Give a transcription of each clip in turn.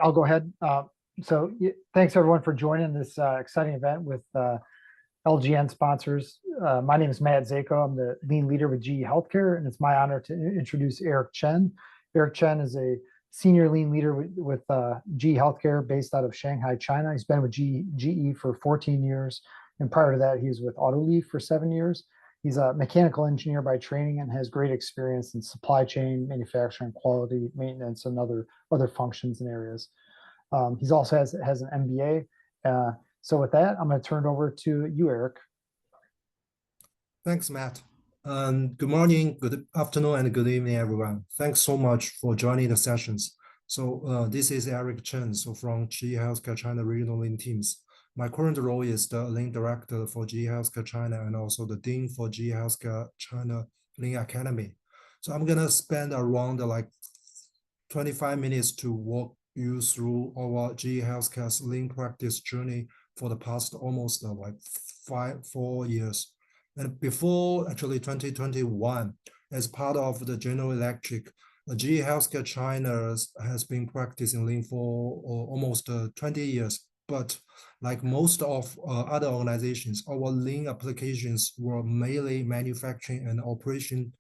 I'll go ahead. Thanks everyone for joining this exciting event with LGN sponsors. My name is Matt Zako. I'm the lean leader with GE HealthCare, and it's my honor to introduce Eric Chen. Eric Chen is a senior lean leader with GE HealthCare based out of Shanghai, China. He's been with GE for 14 years, and prior to that, he was with Autoliv for 7 years. He's a mechanical engineer by training and has great experience in supply chain, manufacturing, quality, maintenance, and other functions and areas. He's also has an MBA. So with that, I'm going to turn it over to you, Eric. Thanks, Matt. Good morning, good afternoon, and good evening, everyone. Thanks so much for joining the sessions. This is Eric Chen, from GE HealthCare China Regional Lean Teams. My current role is the Lean Director for GE HealthCare China and also the Dean for GE HealthCare China Lean Academy. So I'm going to spend around 25 minutes to walk you through our GE HealthCare's lean practice journey for the past almost 4 years. And before actually 2021, as part of the General Electric, GE HealthCare China has been practicing lean for almost 20 years. But like most of other organizations, our lean applications were mainly manufacturing and operation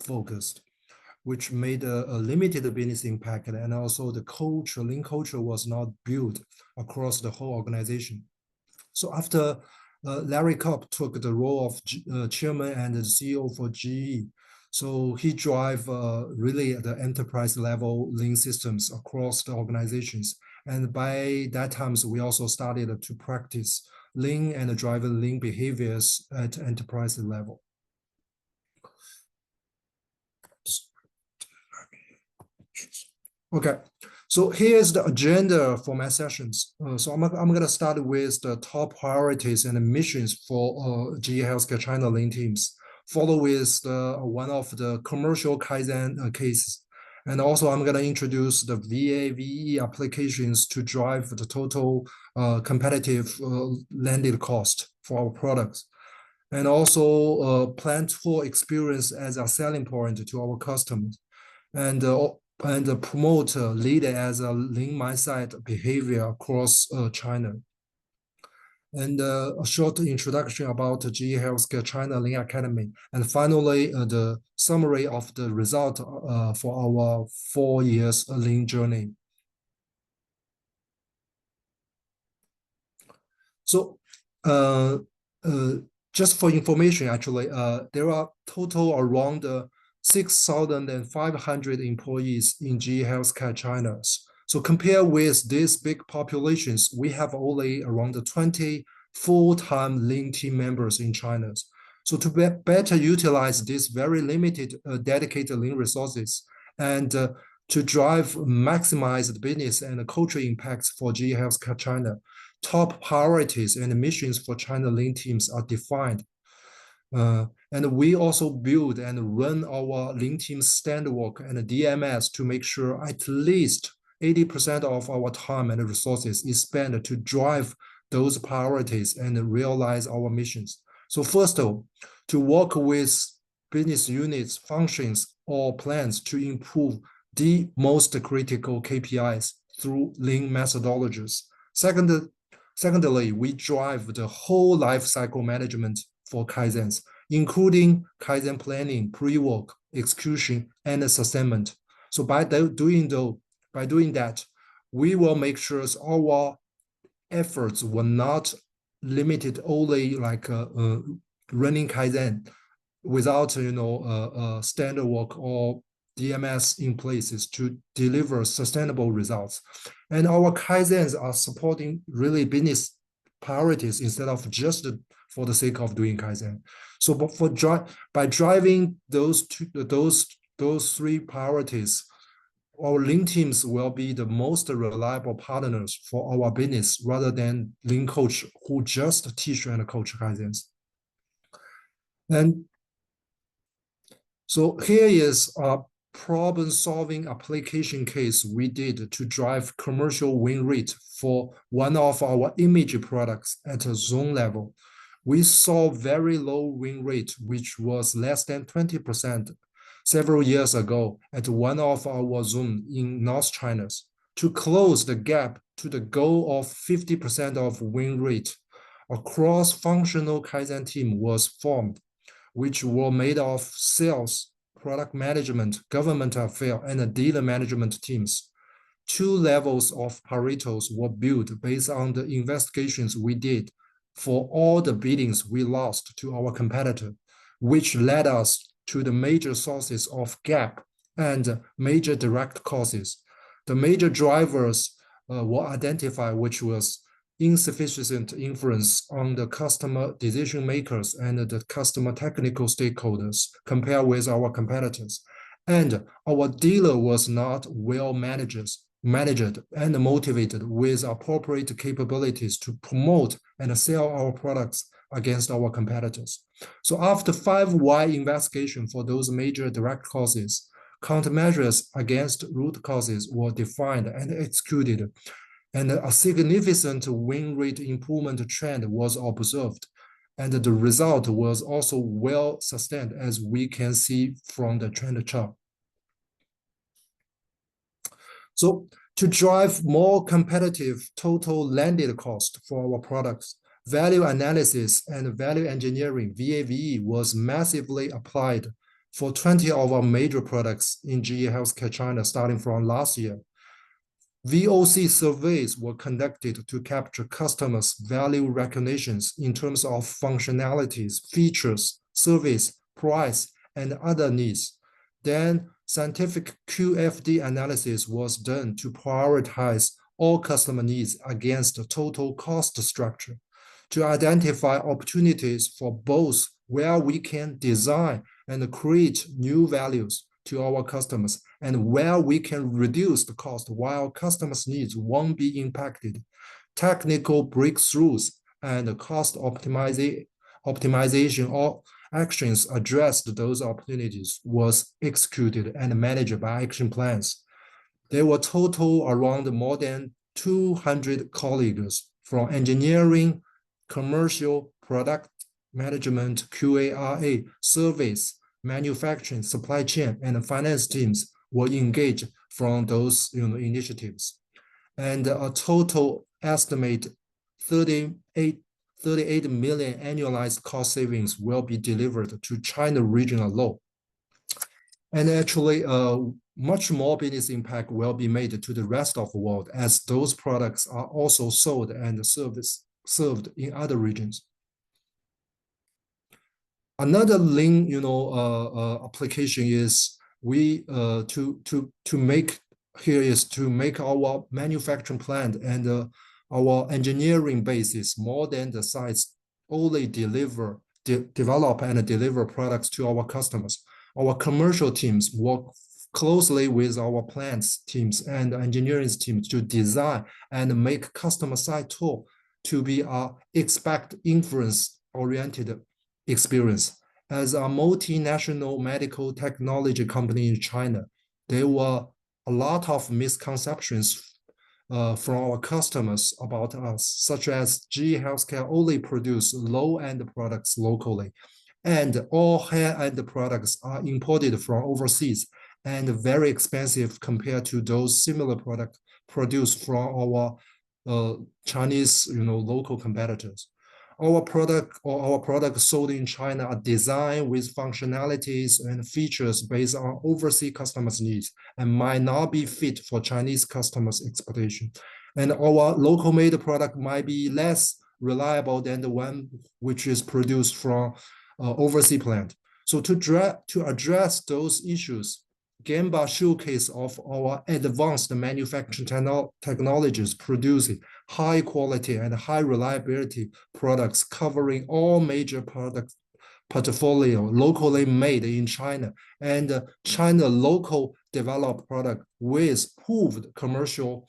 focused, which made a limited business impact, and also the lean culture was not built across the whole organization. So after Larry Kopp took the role of chairman and the CEO for GE, so he drive really the enterprise level lean systems across the organizations. And by that time, we also started to practice lean and drive lean behaviors at enterprise level. Okay, so here's the agenda for my sessions. So I'm going to start with the top priorities and missions for GE HealthCare China Lean teams, follow with one of the commercial Kaizen cases. And also I'm going to introduce the VA/VE applications to drive the total competitive landed cost for our products. And also plant for experience as a selling point to our customers. And promote lead as a lean mindset behavior across China. And a short introduction about GE HealthCare China Lean Academy. And finally, the summary of the result for our 4 years lean journey. So just for information, actually, there are total around 6,500 employees in GE HealthCare China. So compare with these big populations, we have only around 20 full-time lean team members in China. So to better utilize these very limited dedicated lean resources and to maximize the business and the cultural impacts for GE HealthCare China, top priorities and missions for China lean teams are defined. And we also build and run our lean team stand work and DMS to make sure at least 80% of our time and resources is spent to drive those priorities and realize our missions. So first of all, to work with business units, functions, or plans to improve the most critical KPIs through lean methodologies. Secondly, we drive the whole life cycle management for Kaizens, including Kaizen planning, pre-work, execution, and sustainment. So by doing that, we will make sure our efforts were not limited only running Kaizen without standard work or DMS in places to deliver sustainable results. And our Kaizens are supporting really business priorities instead of just for the sake of doing Kaizen. So by driving those three priorities, our lean teams will be the most reliable partners for our business rather than lean coach who just teach and coach Kaizens. And so here is a problem-solving application case we did to drive commercial win rate for one of our image products at a zone level. We saw very low win rate, which was less than 20% several years ago at one of our zone in North China. To close the gap to the goal of 50% of win rate, a cross-functional Kaizen team was formed, which were made of sales, product management, government affairs, and dealer management teams. 2 levels of Paretos were built based on the investigations we did for all the biddings we lost to our competitor, which led us to the major sources of gap and major direct causes. The major drivers were identified, which was insufficient influence on the customer decision makers and the customer technical stakeholders compared with our competitors. And our dealer was not well managed and motivated with appropriate capabilities to promote and sell our products against our competitors. So after 5 why investigation for those major direct causes, countermeasures against root causes were defined and executed, and a significant win rate improvement trend was observed. And the result was also well sustained, as we can see from the trend chart. So to drive more competitive total landed cost for our products, value analysis and value engineering, VAVE, was massively applied for 20 of our major products in GE HealthCare China starting from last year. VOC surveys were conducted to capture customers' value recognitions in terms of functionalities, features, service, price, and other needs. Then scientific QFD analysis was done to prioritize all customer needs against the total cost structure to identify opportunities for both where we can design and create new values to our customers and where we can reduce the cost while customers' needs won't be impacted. Technical breakthroughs and cost optimization or actions addressed those opportunities was executed and managed by action plans. There were total around more than 200 colleagues from engineering, commercial, product management, QARA, service, manufacturing, supply chain, and finance teams were engaged from those initiatives. And a total estimate 38 million annualized cost savings will be delivered to China region alone. And actually, much more business impact will be made to the rest of the world as those products are also sold and served in other regions. Another lean, application is to make our manufacturing plant and our engineering basis more than the sites only develop and deliver products to our customers. Our commercial teams work closely with our plants teams and engineering teams to design and make customer site tool to be a expect influence oriented experience. As a multinational medical technology company in China, there were a lot of misconceptions from our customers about us, such as GE HealthCare only produce low-end products locally, and all high-end products are imported from overseas and very expensive compared to those similar products produced from our Chinese, local competitors. Our products sold in China are designed with functionalities and features based on overseas customers' needs and might not be fit for Chinese customers' expectation. And our local made product might be less reliable than the one which is produced from overseas plant. So to address those issues, Gemba showcase of our advanced manufacturing technologies producing high quality and high reliability products covering all major product portfolio locally made in China and China local developed product with proved commercial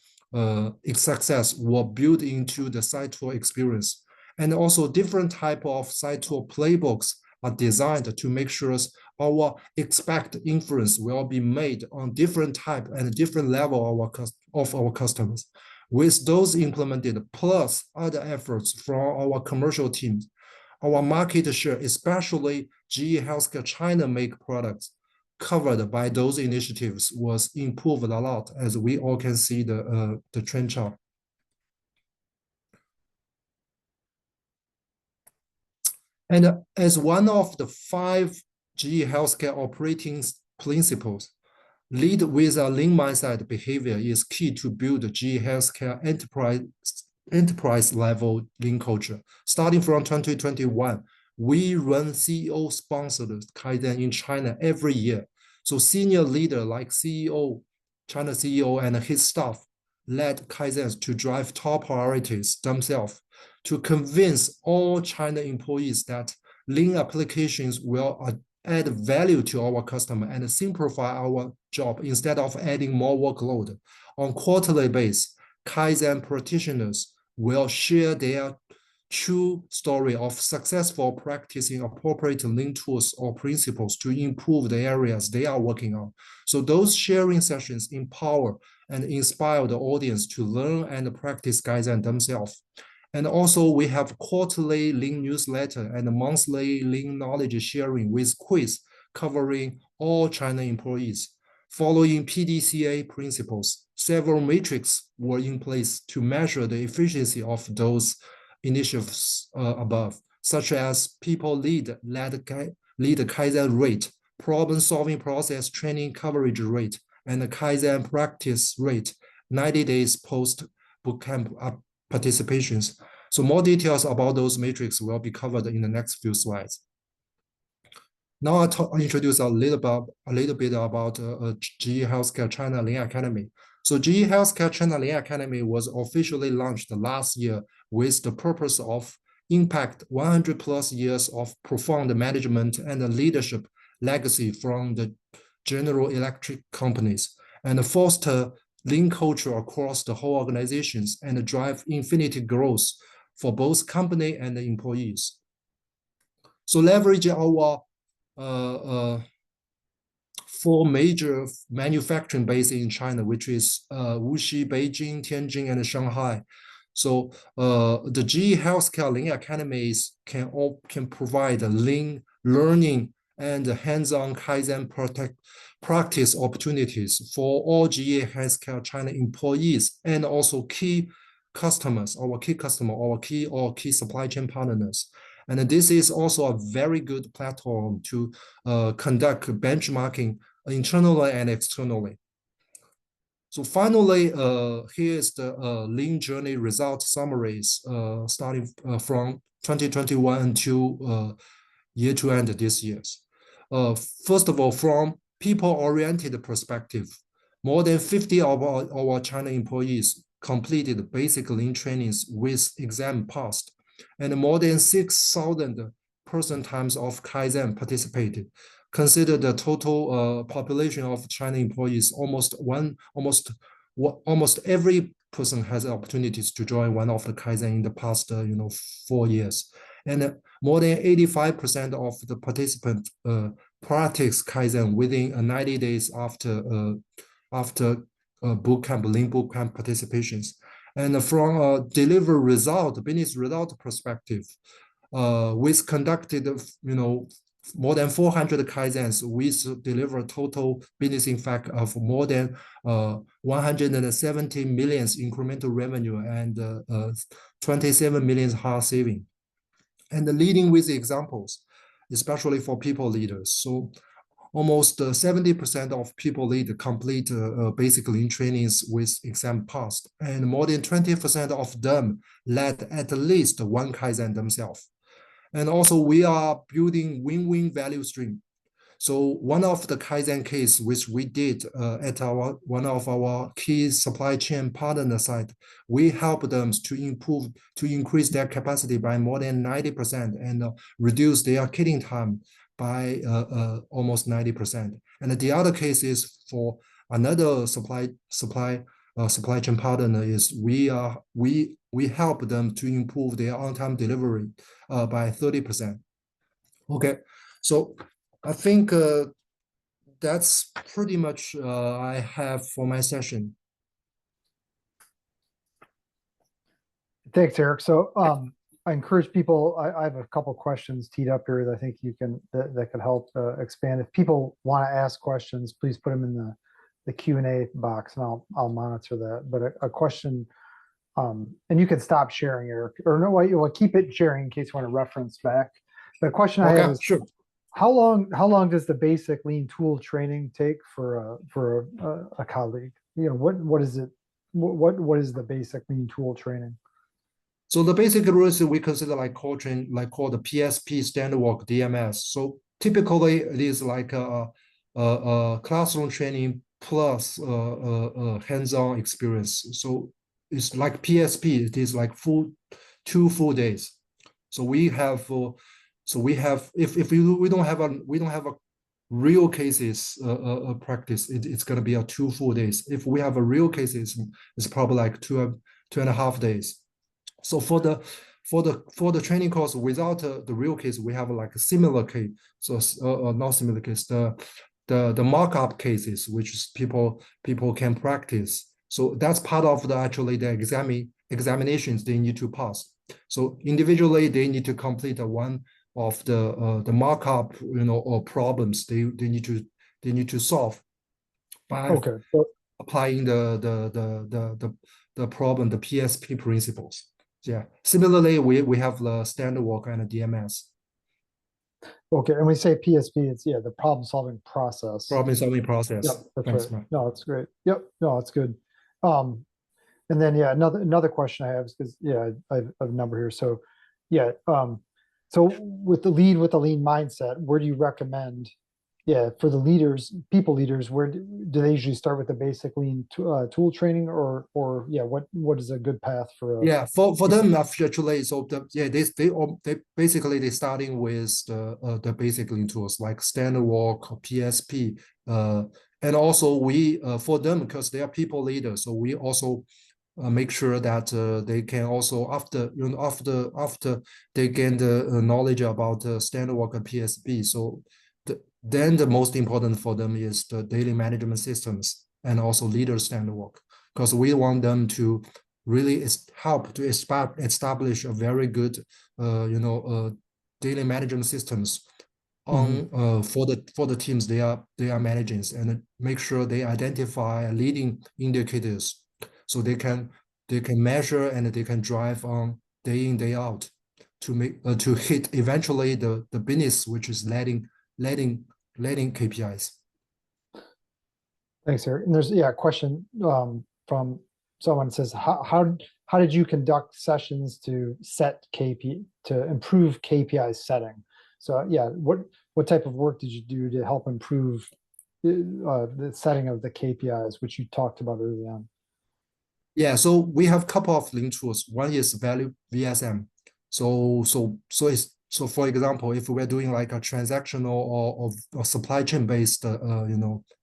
success were built into the site tour experience. And also different type of site tour playbooks are designed to make sure our expect influence will be made on different type and different level of our customers. With those implemented, plus other efforts from our commercial teams, our market share, especially GE HealthCare China make products, covered by those initiatives was improved a lot, as we all can see the trend chart. And as one of the 5 GE Healthcare operating principles, lead with a lean mindset behavior is key to build the GE Healthcare enterprise level lean culture. Starting from 2021, we run CEO sponsored Kaizen in China every year. So senior leader like CEO, China CEO and his staff led Kaizens to drive top priorities themselves to convince all China employees that lean applications will add value to our customer and simplify our job instead of adding more workload. On quarterly basis, Kaizen practitioners will share their true story of successful practicing appropriate lean tools or principles to improve the areas they are working on. So those sharing sessions empower and inspire the audience to learn and practice Kaizen themselves. And also we have quarterly lean newsletter and monthly lean knowledge sharing with quiz covering all China employees. Following PDCA principles, several metrics were in place to measure the efficiency of those initiatives above, such as people lead Kaizen rate, problem-solving process training coverage rate, and the Kaizen practice rate, 90 days post bootcamp participations. So more details about those metrics will be covered in the next few slides. Now I'll introduce a little bit about GE Healthcare China Lean Academy. So GE Healthcare China Lean Academy was officially launched last year with the purpose of impact 100 plus years of profound management and leadership legacy from the General Electric companies and foster lean culture across the whole organizations and drive infinite growth for both company and the employees. So leverage our 4 major manufacturing bases in China, which is Wuxi, Beijing, Tianjin, and Shanghai. So the GE Healthcare Lean Academies can provide lean learning and hands-on Kaizen practice opportunities for all GE Healthcare China employees and also key customers, our key supply chain partners. And this is also a very good platform to conduct benchmarking internally and externally. So finally, here is the lean journey result summaries starting from 2021 until year to end this year. First of all, from people-oriented perspective, more than 50 of our China employees completed basic lean trainings with exam passed, and more than 6,000 person times of Kaizen participated. Consider the total population of China employees, almost every person has opportunities to join one of the Kaizen in the past 4 years. And more than 85% of the participants practice Kaizen within 90 days after lean bootcamp participations. And from a business result perspective, we've conducted, more than 400 Kaizens, we deliver total business impact of more than 170 million incremental revenue and 27 million hard saving. And leading with examples, especially for people leaders. So almost 70% of people lead complete basic lean trainings with exam passed, and more than 20% of them led at least one Kaizen themselves. And also we are building win-win value stream. So one of the Kaizen case which we did at one of our key supply chain partner site, we help them to increase their capacity by more than 90% and reduce their kitting time by almost 90%. And the other case is for another supply chain partner is we help them to improve their on-time delivery by 30%. Okay, so I think that's pretty much I have for my session. Thanks, Eric. So I encourage people, I have a couple questions teed up here that I think that could help expand. If people want to ask questions, please put them in the Q&A box and I'll monitor that. But a question, and you can stop sharing, Eric, or no, you'll keep it sharing in case you want to reference back. The question I have Okay, is, sure. how long does the basic lean tool training take for a colleague? What is it? What is the basic lean tool training? So the basic rules we consider like called the PSP standard work DMS. So typically it is like a classroom training plus hands-on experience. So it's like PSP. It is like 2 full days. So we have if we don't have a real cases practice, it's gonna be a 2 full days. If we have a real cases, it's probably like 2.5 days. So for the training course without the real case, we have like a similar case. So not similar case, the markup cases which people can practice. So that's part of the actually the examinations they need to pass. So individually they need to complete one of the markup or problems they need to solve by Okay. So applying the problem, the PSP principles. Yeah. Similarly, we have the standard work and the DMS. Okay, and we say PSP, it's the problem solving process. Problem solving Yep, process. that's Thanks, right. man. No, that's great. Yep, no, that's good. Um, and then another question I have is because I have a number here. So yeah, so with the lean mindset, where do you recommend? Yeah, for the people leaders, where do they usually start with the basic lean tool training, or what is a good path for a Yeah, for them actually, so they basically they starting with the basic lean tools like standard work, PSP, and also we for them because they are people leaders, so we also make sure that they can also after they gain the knowledge about standard work and PSP, so then the most important for them is the daily management systems and also leader standard work because we want them to really help to establish a very good daily management systems Mhm. on for the teams they are managing and make sure they identify leading indicators so they can measure and they can drive on day in day out to make to hit eventually the business which is letting KPIs. Thanks, Eric. And there's a question from someone says, how did you conduct sessions to set KP to improve KPI setting? So what type of work did you do to help improve the setting of the KPIs, which you talked about early on? Yeah, so we have a couple of link tools. One is value VSM. So for example, if we're doing like a transactional or supply chain based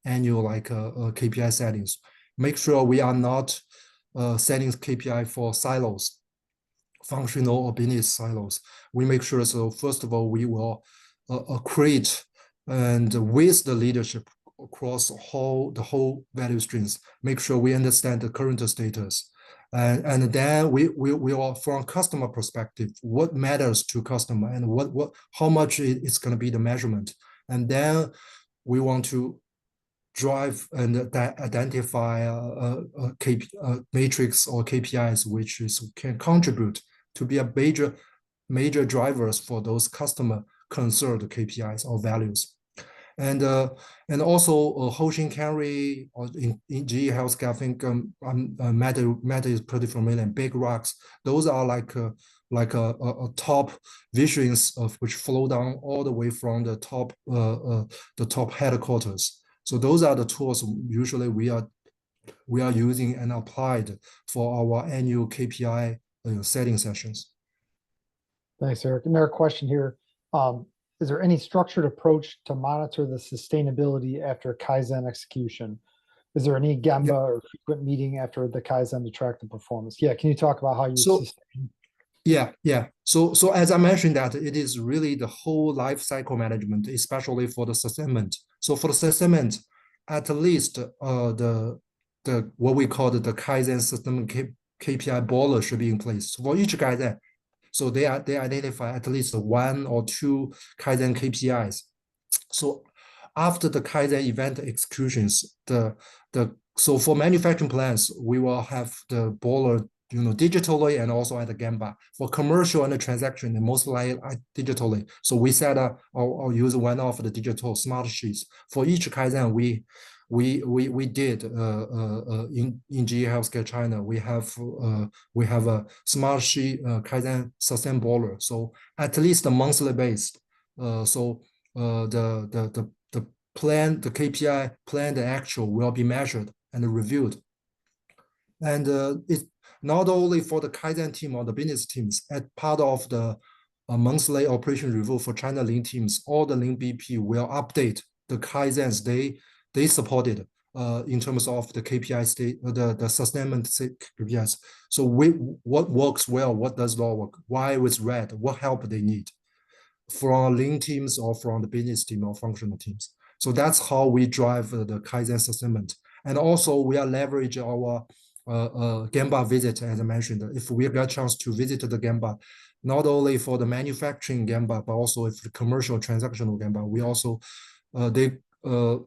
annual like KPI settings, make sure we are not setting KPI for silos, functional or business silos. We make sure so first of all we will create and with the leadership across the whole value streams, make sure we understand the current status. And then we are from customer perspective, what matters to customer and what how much it's going to be the measurement. And then we want to drive and identify a matrix or KPIs which can contribute to be a major drivers for those customer concerned KPIs or values. And also Hoshin Carry or in GE Healthcare, I think Matt is pretty familiar. Big rocks, those are like a top visions of which flow down all the way from the top headquarters. So those are the tools usually we are using and applied for our annual KPI setting sessions. Thanks, Eric. Another question here. Is there any structured approach to monitor the sustainability after Kaizen execution? Is there any Gemba or frequent meeting after the Kaizen to track the performance? Yeah, can you talk about how you sustain? Yeah. So as I mentioned that it is really the whole life cycle management, especially for the sustainment. So for the sustainment, at least the what we call the Kaizen system KPI boiler should be in place for each Kaizen. So they identify at least one or two Kaizen KPIs. So after the Kaizen event executions, so for manufacturing plants, we will have the boiler, digitally and also at the Gemba. For commercial and the transaction, most likely digitally. So we set up or use one of the digital smart sheets. For each Kaizen, we did in GE HealthCare China, we have a smart sheet Kaizen sustain boiler. So at least a monthly based. The plan, the KPI plan, the actual will be measured and reviewed. And it's not only for the Kaizen team or the business teams, as part of the monthly operation review for China Lean teams, all the Lean BP will update the Kaizens they supported in terms of the KPI state, the sustainment KPIs. So what works well, what does not work, why it's red, what help they need from Lean teams or from the business team or functional teams. So that's how we drive the Kaizen sustainment. And also we are leverage our Gemba visit, as I mentioned. If we get a chance to visit the Gemba, not only for the manufacturing Gemba, but also if the commercial transactional Gemba, we also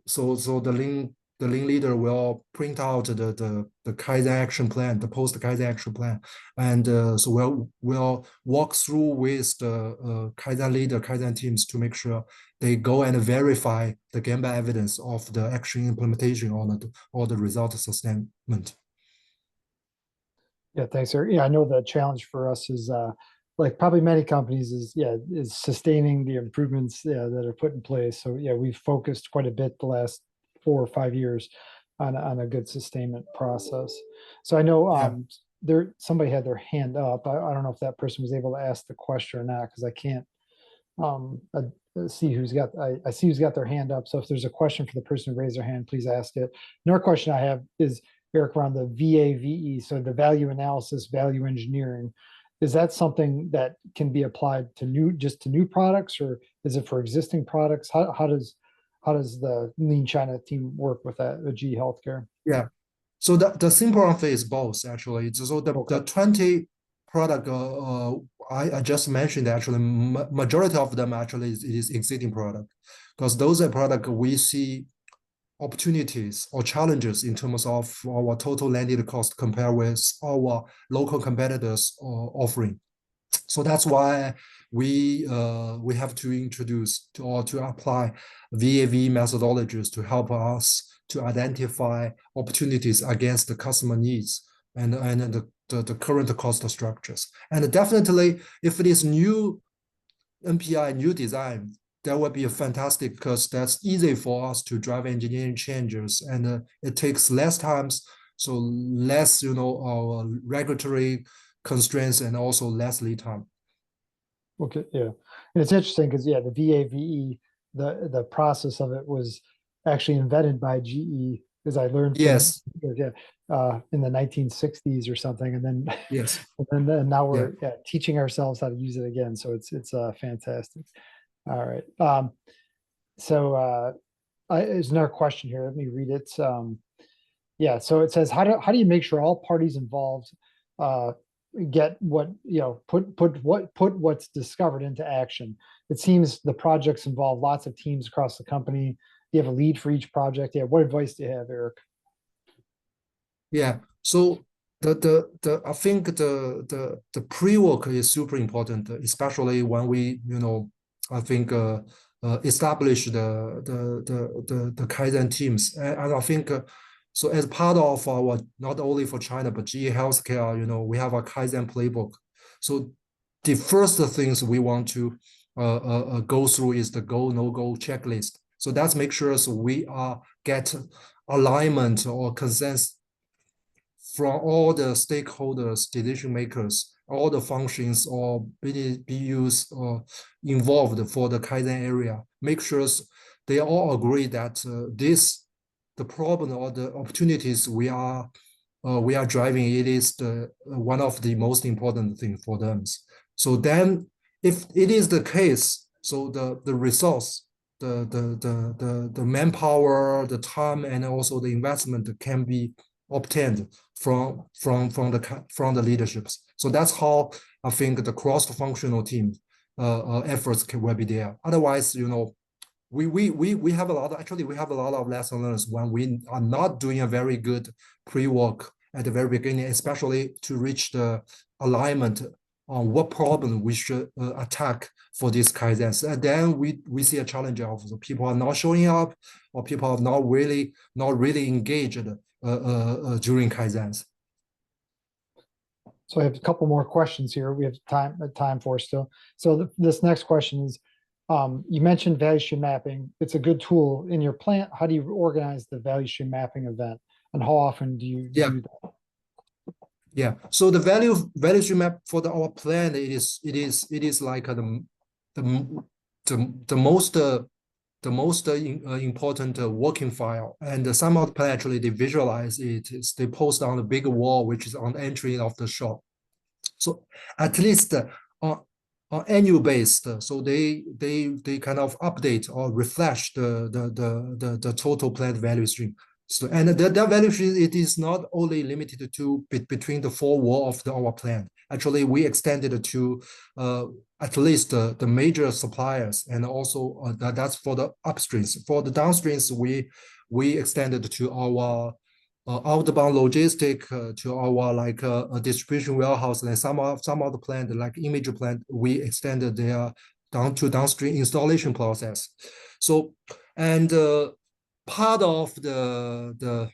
so the Lean leader will print out the Kaizen action plan, the post Kaizen action plan, and so we'll walk through with the Kaizen leader, Kaizen teams to make sure they go and verify the Gemba evidence of the action implementation or the result sustainment. Yeah, thanks, sir. Yeah, I know the challenge for us is like probably many companies is sustaining the improvements that are put in place. So yeah, we've focused quite a bit the last 4 or 5 years on a good sustainment process. So I know somebody had their hand up. I don't know if that person was able to ask the question or not, because I can't see who's got I see who's got their hand up. So if there's a question for the person who raised their hand, please ask it. Another question I have is, Eric, around the VAVE, so the value analysis, value engineering. Is that something that can be applied to new products, or is it for existing products? How does the Lean China team work with that, the GE HealthCare? Yeah. So the simple answer is both, actually. So the 20 product I just mentioned, actually majority of them actually is existing product, because those are product we see opportunities or challenges in terms of our total landed cost compared with our local competitors offering. So that's why we have to introduce to apply VAV methodologies to help us to identify opportunities against the customer needs and the current cost structures. And definitely, if it is new NPI, new design, that would be a fantastic, because that's easy for us to drive engineering changes, and it takes less times, so less our regulatory constraints and also less lead time. Okay, yeah, and it's interesting because the VAVE, the process of it was actually invented by GE, as I learned from, yes in the 1960s or something, and then yes and then now we're teaching ourselves how to use it again. So it's fantastic. All right. So there's another question here. Let me read it. So it says, how do you make sure all parties involved get what put what's discovered into action? It seems the projects involve lots of teams across the company. Do you have a lead for each project? Yeah. What advice do you have, Eric? Yeah. So I think the pre-work is super important, especially when we I think establish the Kaizen teams, and I think so as part of our, not only for China but GE HealthCare, we have a Kaizen playbook. So the first things we want to go through is the go no go checklist. So that's make sure so we get alignment or consensus from all the stakeholders, decision makers, all the functions or BUs involved for the Kaizen area. Make sure they all agree that the problem or the opportunities we are driving, it is one of the most important thing for them. So then, if it is the case, so the resource, the manpower, the time, and also the investment can be obtained from the leaderships. So that's how I think the cross-functional team efforts will be there. Otherwise, we have a lot of, actually we have a lot of lesson learned when we are not doing a very good pre-work at the very beginning, especially to reach the alignment on what problem we should attack for these kaizens. And then we see a challenge of the people are not showing up, or people are not really engaged during kaizens. So I have a couple more questions here. We have time for still. So this next question is, you mentioned value stream mapping. It's a good tool in your plant. How do you organize the value stream mapping event, and how often do you do that? Yeah. So the value stream map for our plant, it is like the most important working file. And some of the plant actually they visualize it. They post on the big wall, which is on the entry of the shop. So at least on annual based, so they kind of update or refresh the total plant value stream. So and that value stream, it is not only limited to between the four wall of our plant. Actually, we extended to at least the major suppliers, and also that's for the upstreams. For the downstreams, we extended to our outbound logistic, to our like a distribution warehouse, and some of the plant like image plant, we extended their downstream installation process. So and part of the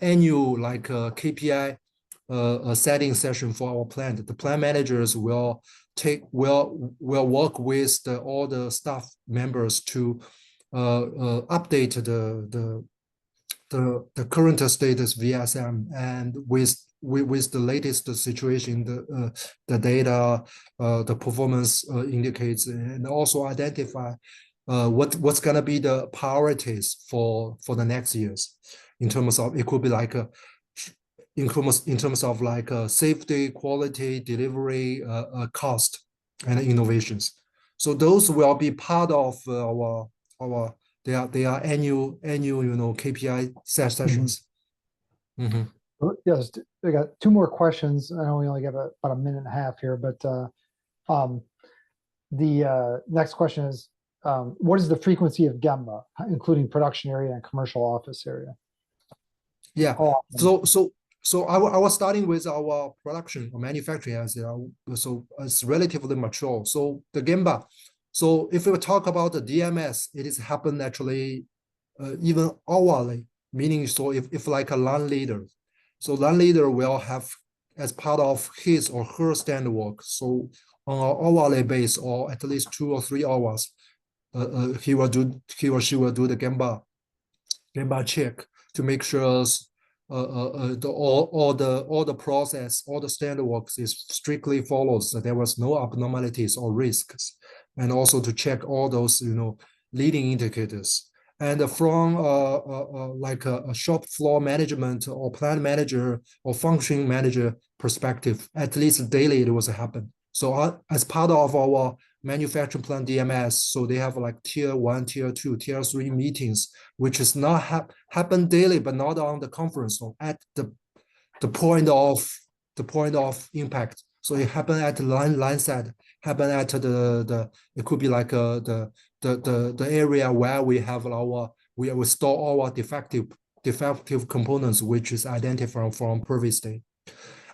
annual like KPI setting session for our plant, the plant managers will work with all the staff members to update the current status VSM, and with the latest situation, the data, the performance indicates, and also identify what's gonna be the priorities for the next years in terms of, it could be like in terms of like safety, quality, delivery, cost, and innovations. So those will be part of our they are annual KPI sessions. Yes, I got two more questions. I know we only got about a minute and a half here, but the next question is, what is the frequency of Gemba, including production area and commercial office area? Yeah. So I was starting with our production or manufacturing as so it's relatively mature. So the Gemba. So if we talk about the DMS, it is happened actually even hourly, meaning so if like a line leader, so line leader will have as part of his or her stand work. So on an hourly base, or at least 2 or 3 hours, he or she will do the Gemba check to make sure all the process, all the standard works is strictly follows. So there was no abnormalities or risks, and also to check all those leading indicators. And from like a shop floor management or plant manager or function manager perspective, at least daily it was happen. So as part of our manufacturing plant DMS, so they have like tier 1, tier 2, tier 3 meetings, which is not happen daily, but not on the conference, so at the point of impact. So it happened at the line side, happen at the it could be like the area where we have we store our defective components, which is identified from previous day.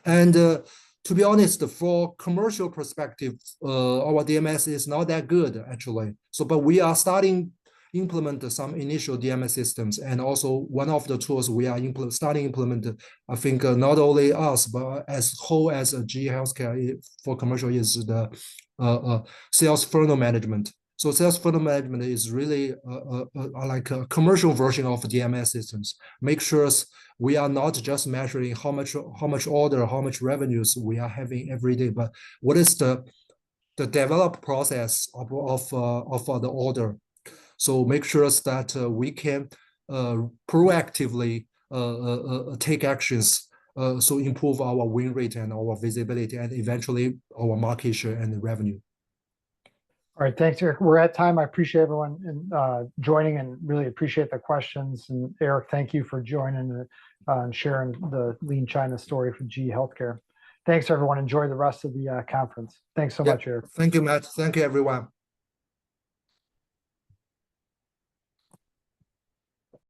And to be honest, for commercial perspective, our DMS is not that good actually. So, but we are starting implement some initial DMS systems, and also one of the tools we are starting implement, I think not only us but as whole as a GE HealthCare for commercial, is the sales funnel management. So sales funnel management is really like a commercial version of DMS systems. Make sure we are not just measuring how much order, how much revenues we are having every day, but what is the develop process of the order. So make sure that we can proactively take actions, so improve our win rate and our visibility, and eventually our market share and revenue. All right, thanks, Eric. We're at time. I appreciate everyone joining and really appreciate the questions. And Eric, thank you for joining and sharing the Lean China story for GE Healthcare. Thanks, everyone. Enjoy the rest of the conference. Thanks so Yeah, much, Eric. thank you, Matt. Thank you, everyone.